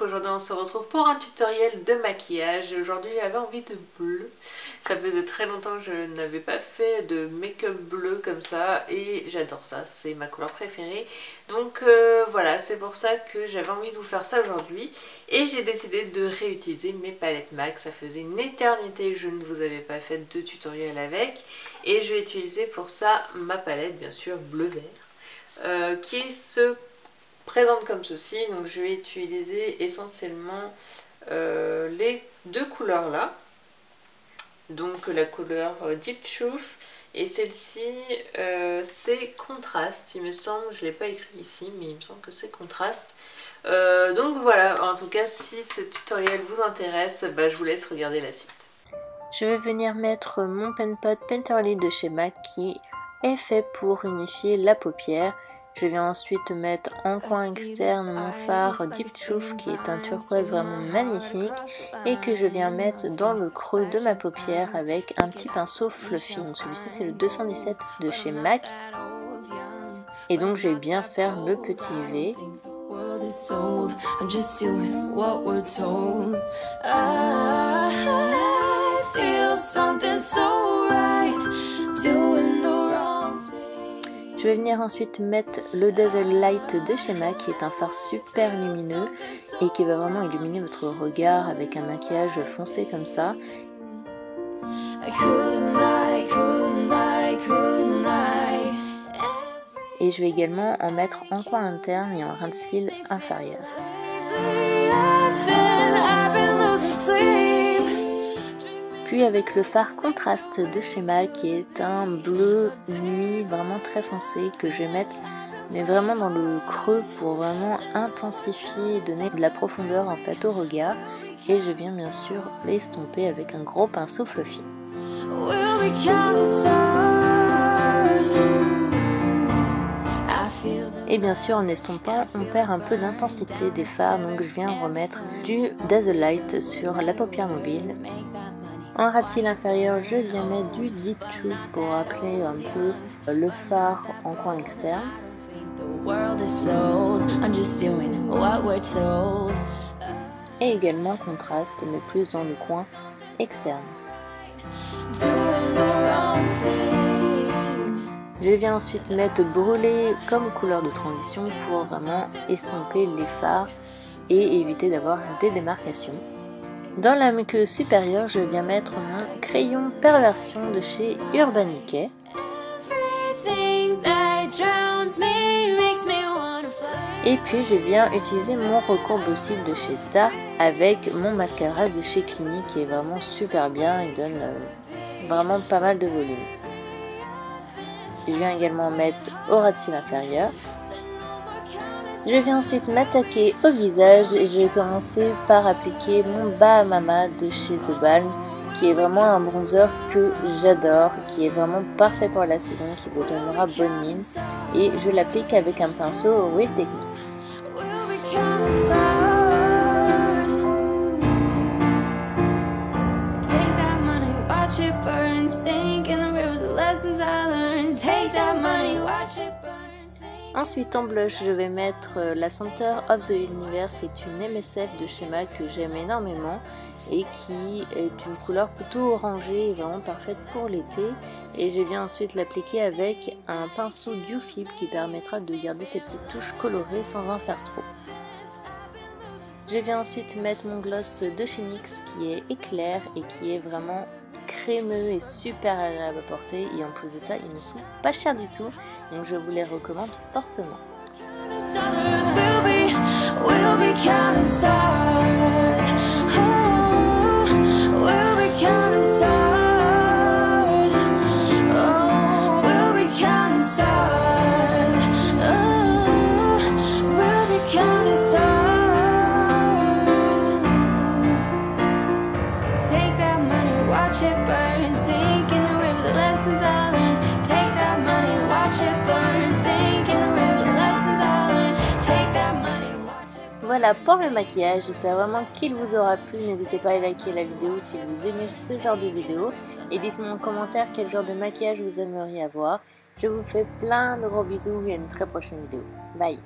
aujourd'hui on se retrouve pour un tutoriel de maquillage. Aujourd'hui j'avais envie de bleu. Ça faisait très longtemps que je n'avais pas fait de make-up bleu comme ça et j'adore ça, c'est ma couleur préférée. Donc voilà, c'est pour ça que j'avais envie de vous faire ça aujourd'hui. Et j'ai décidé de réutiliser mes palettes MAC. Ça faisait une éternité que je ne vous avais pas fait de tutoriel avec. Et je vais utiliser pour ça ma palette, bien sûr, bleu-vert, qui se présente comme ceci. Donc je vais utiliser essentiellement les deux couleurs là, donc la couleur Deep Truth et celle-ci c'est Contraste, il me semble, je ne l'ai pas écrit ici mais il me semble que c'est Contraste. Donc voilà, en tout cas si ce tutoriel vous intéresse, je vous laisse regarder la suite. Je vais venir mettre mon pen pot Painterly de chez MAC qui est fait pour unifier la paupière. Je vais ensuite mettre en coin externe mon fard Deep Truth qui est un turquoise vraiment magnifique et que je viens mettre dans le creux de ma paupière avec un petit pinceau fluffy. Donc celui-ci c'est le 217 de chez MAC. Et donc je vais bien faire le petit V. Je vais venir ensuite mettre le Dazzle Light de chez MAC qui est un fard super lumineux et qui va vraiment illuminer votre regard avec un maquillage foncé comme ça. Et je vais également en mettre en coin interne et en ras de cils inférieur. Puis avec le fard Contraste de chez MAC qui est un bleu nuit vraiment très foncé que je vais mettre mais vraiment dans le creux pour vraiment intensifier et donner de la profondeur en fait au regard. Et je viens bien sûr l'estomper avec un gros pinceau fluffy. Et bien sûr en estompant on perd un peu d'intensité des fards, donc je viens remettre du Dazzle Light sur la paupière mobile. En ras de cils inférieur, je viens mettre du Deep Truth pour rappeler un peu le fard en coin externe. Et également Contraste, mais plus dans le coin externe. Je viens ensuite mettre Brûlé comme couleur de transition pour vraiment estomper les fards et éviter d'avoir des démarcations. Dans la queue supérieure, je viens mettre mon crayon Perversion de chez Urban Decay. Et puis je viens utiliser mon recourbe au cils de chez Tarte avec mon mascara de chez Clinique qui est vraiment super bien et donne vraiment pas mal de volume. Je viens également mettre au ras de cils inférieur. Je vais ensuite m'attaquer au visage et je vais commencer par appliquer mon Bahamama de chez The Balm qui est vraiment un bronzer que j'adore, qui est vraiment parfait pour la saison, qui vous donnera bonne mine et je l'applique avec un pinceau Real Techniques. Ensuite en blush je vais mettre la Center of the Universe qui est une MSF de chez MAC que j'aime énormément et qui est une couleur plutôt orangée et vraiment parfaite pour l'été. Et je viens ensuite l'appliquer avec un pinceau Dew Fib qui permettra de garder ces petites touches colorées sans en faire trop. Je viens ensuite mettre mon gloss de chez NYX qui est éclair et qui est vraiment crémeux et super agréable à porter et en plus de ça ils ne sont pas chers du tout, donc je vous les recommande fortement. Voilà pour le maquillage, j'espère vraiment qu'il vous aura plu. N'hésitez pas à liker la vidéo si vous aimez ce genre de vidéo. Et dites-moi en commentaire quel genre de maquillage vous aimeriez avoir. Je vous fais plein de gros bisous et à une très prochaine vidéo. Bye!